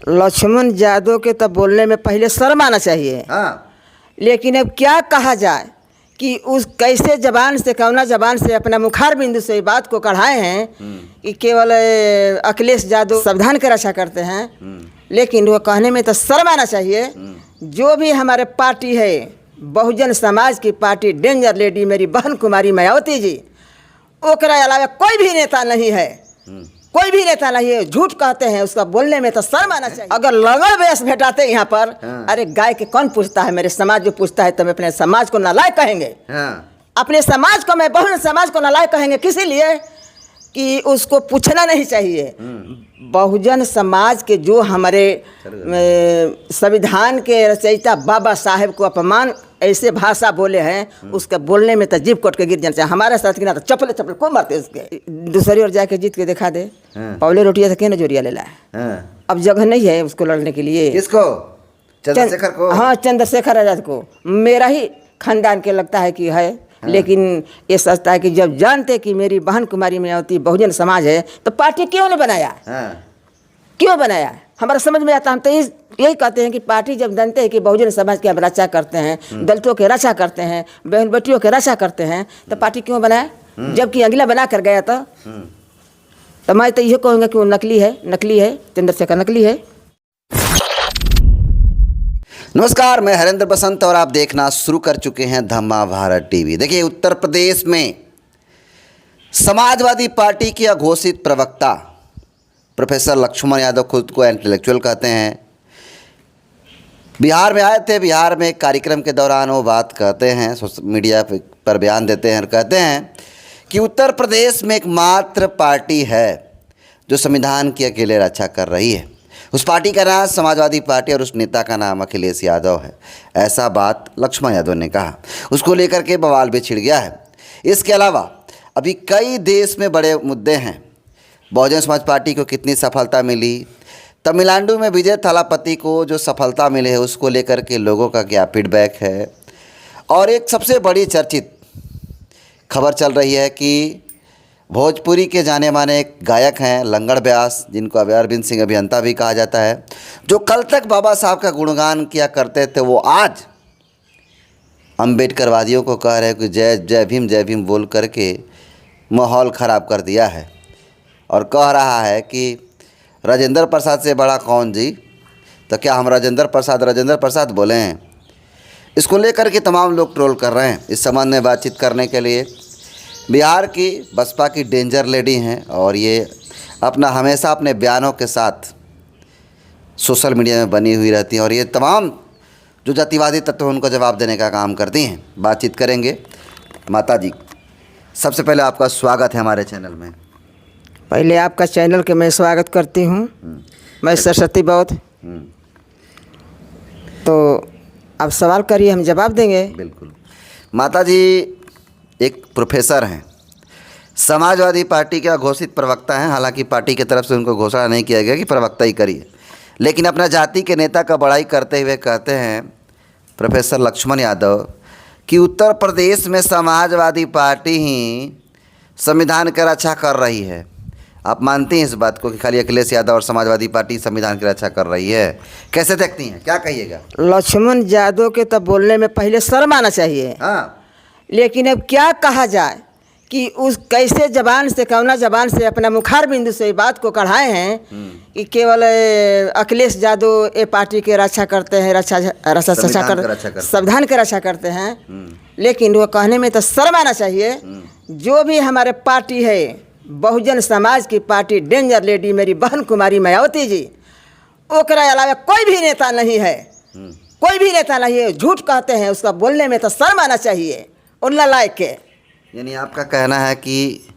लक्ष्मण यादव के तो बोलने में पहले शर्म आना चाहिए। हाँ, लेकिन अब क्या कहा जाए कि उस कैसे जबान से कौना जबान से अपना मुखार बिंदु से बात को कढ़ाए हैं कि केवल अखिलेश यादव संविधान की रक्षा करते हैं। लेकिन वो कहने में तो शर्म आना चाहिए। जो भी हमारे पार्टी है, बहुजन समाज की पार्टी, डेंजर लेडी मेरी बहन कुमारी मायावती जी, ओकरा अलावा कोई भी नेता नहीं है, कोई भी नेता नहीं है। झूठ कहते हैं, उसका बोलने में तो शर्म आना चाहिए। अगर लगड़ बेस भेटाते यहाँ पर, अरे गाय के कौन पूछता है, मेरे समाज जो पूछता है, तो मैं अपने समाज को नालायक कहेंगे। अपने समाज को, मैं बहुजन समाज को नालायक कहेंगे, किसी लिए कि उसको पूछना नहीं चाहिए। बहुजन समाज के जो हमारे संविधान के रचयिता बाबा साहेब को अपमान ऐसे भाषा बोले हैं, उसके बोलने में तो जीभ कोट के गिर जाना चाहिए। हमारे साथ की ना तो चप्पल चप्पल को मारते उसके। दूसरी ओर जाके जीत के दिखा दे। पवले रोटिया से क्या नजरिया ले लाए। अब जगह नहीं है उसको लड़ने के लिए। किसको? चंद्रशेखर को? हाँ, चंद्रशेखर आजाद को। मेरा ही खानदान के लगता है कि है। लेकिन ये सोचता है कि जब जानते कि मेरी बहन कुमारी मायावती बहुजन समाज है, तो पार्टी क्यों नहीं बनाया? क्यों बनाया? हमारा समझ में आता। हम तो यही कहते हैं कि पार्टी जब जानते हैं कि बहुजन समाज की हम रक्षा करते हैं, दलितों की रक्षा करते हैं, बहन बेटियों की रक्षा करते हैं, तो पार्टी क्यों बनाया? जबकि अगला बना कर गया तो मैं तो ये कहूँगा कि वो नकली है, नकली है, चंद्रशेखर नकली है। नमस्कार, मैं हरेंद्र बसंत और आप देखना शुरू कर चुके हैं धम्मा भारत टीवी। देखिए, उत्तर प्रदेश में समाजवादी पार्टी के अघोषित प्रवक्ता प्रोफेसर लक्ष्मण यादव खुद को इंटेलेक्चुअल कहते हैं, बिहार में आए थे। बिहार में एक कार्यक्रम के दौरान वो बात कहते हैं, सोशल मीडिया पर बयान देते हैं और कहते हैं कि उत्तर प्रदेश में एकमात्र पार्टी है जो संविधान की अकेले रक्षा कर रही है। उस पार्टी का नाम समाजवादी पार्टी और उस नेता का नाम अखिलेश यादव है। ऐसा बात लक्ष्मण यादव ने कहा। उसको लेकर के बवाल भी छिड़ गया है। इसके अलावा अभी कई देश में बड़े मुद्दे हैं। बहुजन समाज पार्टी को कितनी सफलता मिली, तमिलनाडु में विजय थालापति को जो सफलता मिली है उसको लेकर के लोगों का क्या फीडबैक है। और एक सबसे बड़ी चर्चित खबर चल रही है कि भोजपुरी के जाने माने एक गायक हैं लंगड़ ब्यास, जिनको अरविंद सिंह अभियंता भी कहा जाता है, जो कल तक बाबा साहब का गुणगान किया करते थे, वो आज अम्बेडकरवादियों को कह रहे हैं कि जय भीम बोल करके माहौल ख़राब कर दिया है। और कह रहा है कि राजेंद्र प्रसाद से बड़ा कौन जी, तो क्या हम राजेंद्र प्रसाद बोले हैं? इसको लेकर के तमाम लोग ट्रोल कर रहे हैं। इस संबंध में बातचीत करने के लिए बिहार की बसपा की डेंजर लेडी हैं और ये हमेशा अपने बयानों के साथ सोशल मीडिया में बनी हुई रहती हैं और ये तमाम जो जातिवादी तत्व हैं उनको जवाब देने का काम करती हैं। बातचीत करेंगे। माता जी, सबसे पहले आपका स्वागत है हमारे चैनल में। पहले आपका चैनल के मैं स्वागत करती हूँ। मैं सरस्वती बौद्ध। तो आप सवाल करिए, हम जवाब देंगे। बिल्कुल। माता जी एक प्रोफेसर हैं, समाजवादी पार्टी के घोषित प्रवक्ता हैं। हालांकि पार्टी की तरफ से उनको घोषणा नहीं किया गया कि प्रवक्ता ही करिए, लेकिन अपना जाति के नेता का बड़ाई करते हुए कहते हैं प्रोफेसर लक्ष्मण यादव कि उत्तर प्रदेश में समाजवादी पार्टी ही संविधान की रक्षा कर रही है। आप मानती हैं इस बात को कि खाली अखिलेश यादव और समाजवादी पार्टी संविधान की रक्षा कर रही है? कैसे देखती हैं, क्या कहिएगा? लक्ष्मण यादव के तो बोलने में पहले शर्म आना चाहिए। लेकिन अब क्या कहा जाए कि उस कैसे जबान से कौना जबान से अपना मुखार बिंदु से बात को कढ़ाए हैं कि केवल अखिलेश यादव ये पार्टी की रक्षा करते हैं, संविधान की रक्षा करते हैं। लेकिन वो कहने में तो शर्म आना चाहिए। जो भी हमारे पार्टी है, बहुजन समाज की पार्टी, डेंजर लेडी मेरी बहन कुमारी मायावती जी, ओकरा अलावा कोई भी नेता नहीं है, कोई भी नेता नहीं है। झूठ कहते हैं, उसका बोलने में तो शर्म आना चाहिए। और नालायक के, यानी आपका कहना है कि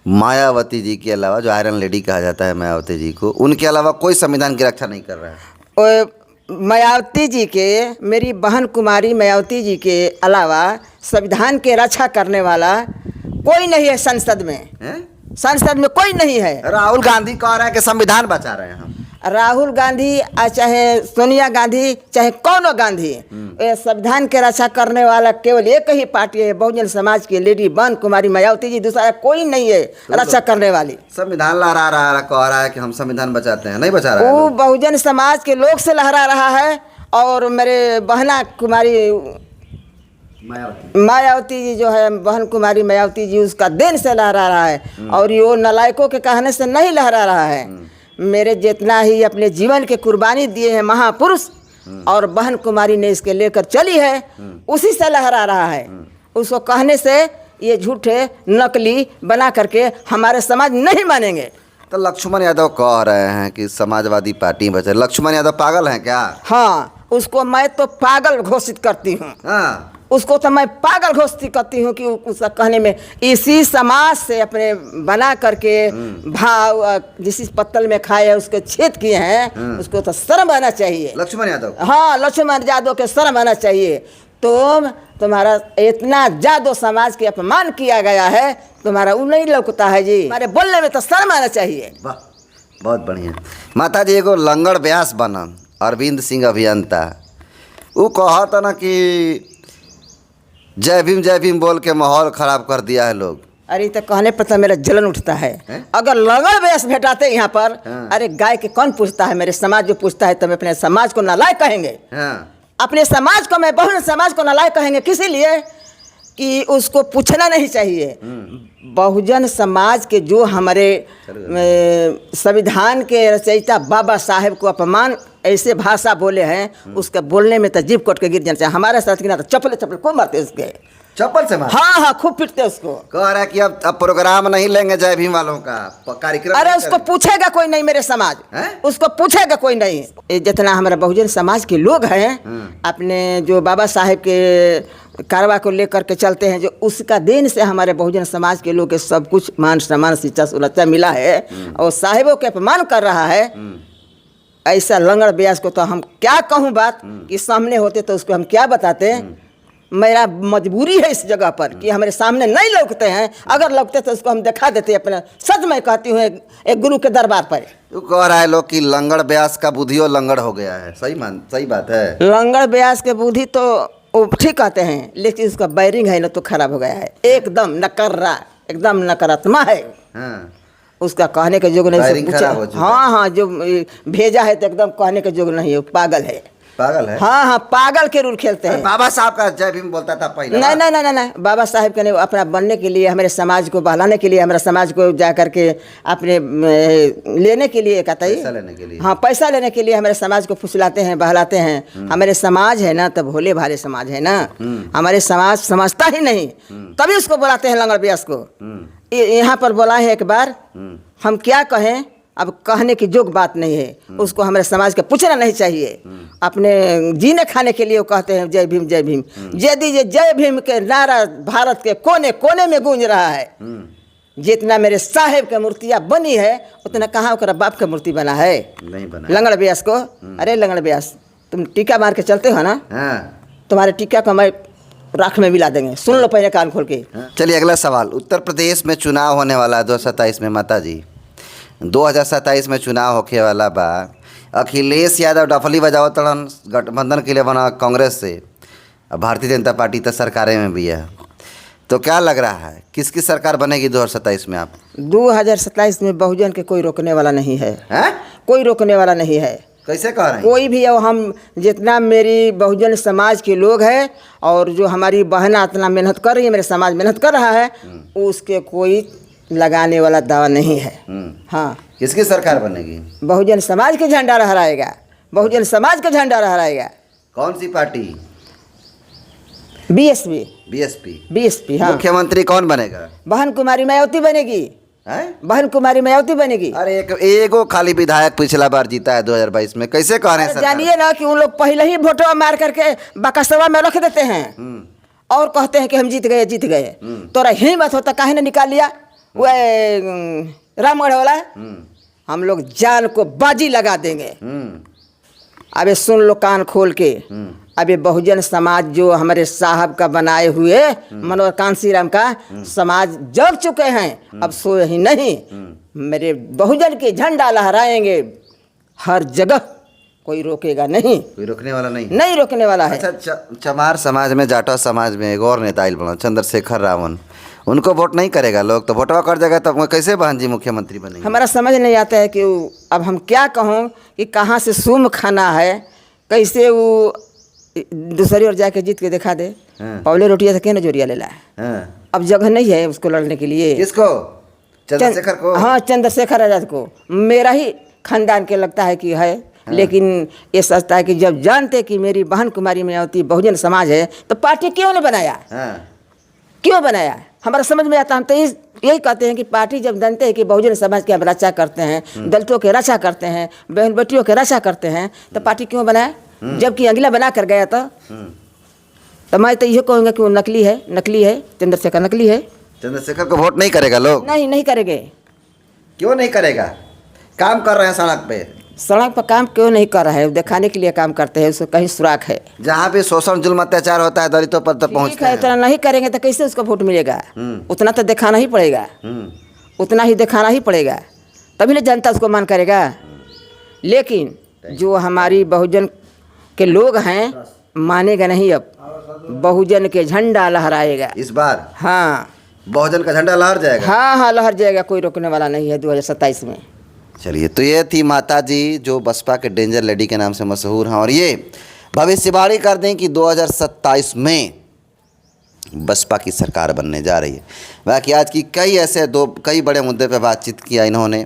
मायावती जी के अलावा, जो आयरन लेडी कहा जाता है मायावती जी को, उनके अलावा कोई संविधान की रक्षा नहीं कर रहा है। मायावती जी के, मेरी बहन कुमारी मायावती जी के अलावा संविधान की रक्षा करने वाला कोई नहीं है संसद में। संसद में कोई नहीं है। राहुल गांधी कह रहे हैं कि संविधान बचा रहे हैं हम। राहुल गांधी चाहे सोनिया गांधी चाहे कौनो गांधी, ये संविधान के रक्षा करने वाला केवल एक ही पार्टी है, बहुजन समाज की लेडी बहन कुमारी मायावती जी, दूसरा कोई नहीं है रक्षा करने वाली। संविधान लहरा रहा है, कह रहा है कि हम संविधान बचाते हैं, नहीं बचा रहा है। वो बहुजन समाज के लोग से लहरा रहा है और मेरे बहना कुमारी मायावती जी जो है, बहन कुमारी मायावती जी, उसका देन से लहरा रहा है और ये नालायकों के कहने से नहीं लहरा रहा है। मेरे जितना ही अपने जीवन के कुर्बानी दिए हैं महापुरुष और बहन कुमारी ने इसके लेकर चली है, उसी से लहरा रहा है। उसको कहने से ये झूठे नकली बना करके हमारे समाज नहीं मानेंगे। तो लक्ष्मण यादव कह रहे हैं कि समाजवादी पार्टी बचे। लक्ष्मण यादव पागल हैं क्या? हाँ, उसको मैं तो पागल घोषित करती हूँ। हाँ, उसको तो मैं पागल घोषित करती हूँ कि उसका कहने में इसी समाज से अपने बना करके भाव जिस पत्तल में खाए है उसके छेद किए हैं, उसको तो शर्म आना चाहिए। लक्ष्मण यादव, हाँ, लक्ष्मण यादव के शर्म आना चाहिए। तुम्हारा इतना जादो समाज के अपमान किया गया है, तुम्हारा वो नहीं लौकता है जी। हमारे बोलने में तो शर्म आना चाहिए। वाह, बहुत बढ़िया। माता जी एगो लंगड़ ब्यास बनन अरविंद सिंह अभियंता, वो कहा था ना कि जय भीम बोल के माहौल खराब कर दिया है लोग। अरे तो कहने पर तो मेरा जलन उठता है। अगर लंगड़ ब्यास भेटाते यहाँ पर, अरे गाय के कौन पूछता है, मेरे समाज जो पूछता है, तो मैं अपने समाज को नालायक कहेंगे। अपने समाज को, मैं बहुजन समाज को नालायक कहेंगे, किसी लिए कि उसको पूछना नहीं चाहिए। बहुजन समाज के जो हमारे संविधान के रचयिता बाबा साहेब को अपमान ऐसे भाषा बोले हैं, उसके बोलने में तो जीभ कट के गिर जाना चाहिए। हमारे साथ ना तो चप्पल को मारते उसके, चप्पल से मार। हाँ हाँ, खूब पीटते उसको। कह रहा है कि अब प्रोग्राम नहीं लेंगे जय भीम वालों का कार्यक्रम। अरे उसको पूछेगा कोई नहीं, मेरे समाज उसको पूछेगा कोई नहीं। ये जितना हमारा बहुजन समाज के लोग हैं, अपने जो बाबा साहेब के कारवा को लेकर के चलते हैं, जो उसका देन से हमारे बहुजन समाज के लोग के सब कुछ मान सम्मान शिक्षा सुरक्षा मिला है, और साहिबों के अपमान कर रहा है। ऐसा लंगड़ ब्यास को तो हम क्या कहूँ बात, कि सामने होते तो उसको हम क्या बताते। मेरा मजबूरी है इस जगह पर कि हमारे सामने नहीं लौकते हैं, अगर लौकते तो उसको हम दिखा देते अपने। सच मैं कहती हूँ, एक गुरु के दरबार पर। तो कह रहा है लोग कि लंगड़ ब्यास का बुद्धियो लंगड़ हो गया है। सही बात है। लंगड़ ब्यास के बुद्धि तो वो ठीक कहते हैं, लेकिन उसका बैरिंग है ना तो खराब हो गया है, एकदम नकर्रा, एकदम नकारात्मक है। उसका कहने के जोग नहीं। हाँ, जो भेजा है तो एकदम कहने के जोग नहीं है, पागल है। पागल है? हाँ, पागल के रूल खेलते हैं। बाबा साहब का जय भीम बोलता था पहले। नहीं, बाबा साहब के नहीं, अपना बनने के लिए, हमारे समाज को बहलाने के लिए, हमारे समाज को जा करके अपने लेने के लिए, कहता है पैसा लेने के लिए। हाँ, पैसा लेने के लिए हमारे समाज को फुसलाते हैं, बहलाते हैं। हमारे समाज है ना तो भोले भाले समाज है ना, हमारे समाज समझता ही नहीं, तभी उसको बुलाते हैं लंगड़ ब्यास को। यहाँ पर बुलाए हैं एक बार, हम क्या कहें, अब कहने की जोग बात नहीं है। उसको हमारे समाज का पूछना नहीं चाहिए। अपने जीने खाने के लिए वो कहते हैं जय भीम जय भीम। यदि जय भीम के नारा भारत के कोने कोने में गूंज रहा है, जितना मेरे साहेब के मूर्तियाँ बनी है, उतना कहाँ ओकरा बाप का मूर्ति बना है? नहीं बना। लंगड़ ब्यास को, अरे लंगड़ ब्यास, तुम टीका मार के चलते हो ना, तुम्हारे टीका को मैं राख में मिला देंगे। सुन लो पहले कान खोल के। चलिए अगला सवाल। उत्तर प्रदेश में चुनाव होने वाला है 2027 में। माता जी 2027 में चुनाव होके वाला बा। अखिलेश यादव डफली बजाओ तड़न गठबंधन के लिए बना कांग्रेस से, भारतीय जनता पार्टी तो सरकारें में भी है। तो क्या लग रहा है किसकी सरकार बनेगी 2027 में? आप 2027 में बहुजन के कोई रोकने वाला नहीं है। कोई रोकने वाला नहीं है। कैसे कह रहे हैं? कोई भी, अब हम जितना मेरी बहुजन समाज के लोग हैं और जो हमारी बहना इतना मेहनत कर रही है, मेरे समाज मेहनत कर रहा है, उसके कोई लगाने वाला दावा नहीं है। हाँ, किसकी सरकार बनेगी? बहुजन समाज के झंडा लहराएगा, बहुजन समाज का झंडा लहराएगा। कौन सी पार्टी? बीएसपी। हाँ। मुख्यमंत्री कौन बनेगा? बहन कुमारी मायावती बनेगी। बहन कुमारी मायावती बनेगी। अरे एगो खाली विधायक पिछला बार जीता है 2022 में, कैसे कह रहे हैं? जानिए ना कि उन लोग पहले ही वोटवा मार करके बकसवा में रख देते हैं और कहते हैं कि हम जीत गए। तोरा हिम्मत होता काहे ना निकाल लिया वह रामगढ़ वाला। हम लोग जान को बाजी लगा देंगे। अबे सुन लो कान खोल के, अबे बहुजन समाज जो हमारे साहब का बनाए हुए मनोहर कांसी राम का समाज जग चुके हैं, अब सोए ही नहीं। मेरे बहुजन के झंडा लहराएंगे हर जगह कोई रोकेगा नहीं, कोई रोकने वाला नहीं। नहीं रोकने वाला है। अच्छा, चमार समाज में, जाटवा समाज में एक और नेता आइल बना, चंद्रशेखर रावण, उनको वोट नहीं करेगा लोग, तो वोटवा कर जाएगा, तब कैसे बहन जी मुख्यमंत्री बनेंगे? हमारा समझ नहीं आता है कि अब हम क्या कहूँ कि कहाँ से सूम खाना है, कैसे वो दूसरी ओर जाके जीत के दिखा दे। पवले रोटिया से क्या नजरिया ले लाए। अब जगह नहीं है उसको लड़ने के लिए। किसको? चंद्रशेखर को? हाँ, चंद्रशेखर आजाद को। मेरा ही खानदान के लगता है कि है, लेकिन ये सोचता है कि जब जानते कि मेरी बहन कुमारी मायावती बहुजन समाज है तो पार्टी क्यों नहीं बनाया? क्यों बनाया? हमारा समझ में आता। हम तो यही कहते हैं कि पार्टी जब जानते हैं कि बहुजन समाज की हम रक्षा करते हैं, दलितों के रक्षा करते हैं, बहन बेटियों के रक्षा करते हैं, तो पार्टी क्यों बनाया? जबकि अगला बना कर गया तो मैं तो यही कहूँगा कि वो नकली है, नकली है, चंद्रशेखर नकली है। चंद्रशेखर को वोट नहीं करेगा लोग? नहीं करेंगे। क्यों नहीं करेगा? काम कर रहे हैं सड़क पे। सड़क पर काम क्यों नहीं कर रहा है? दिखाने के लिए काम करते हैं, उसको कहीं सुराख है। जहाँ भी शोषण जुल्म अत्याचार होता है दलितों पर तो पहुँचते हैं। इतना नहीं करेंगे तो कैसे उसको वोट मिलेगा? उतना तो दिखाना ही पड़ेगा, उतना ही दिखाना ही पड़ेगा, तभी ना जनता उसको मान करेगा। लेकिन जो हमारी बहुजन के लोग हैं मानेगा नहीं। अब बहुजन के झंडा लहराएगा इस बार। हाँ, बहुजन का झंडा लहर जाएगा। हाँ, लहर जाएगा, कोई रोकने वाला नहीं है 2027 में। चलिए, तो ये थी माता जी जो बसपा के डेंजर लेडी के नाम से मशहूर हैं, और ये भविष्यवाणी कर दें कि 2027 में बसपा की सरकार बनने जा रही है। बाकी आज की कई बड़े मुद्दे पर बातचीत किया इन्होंने।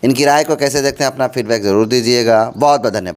इनकी राय को कैसे देखते हैं, अपना फीडबैक ज़रूर दीजिएगा। बहुत बहुत धन्यवाद।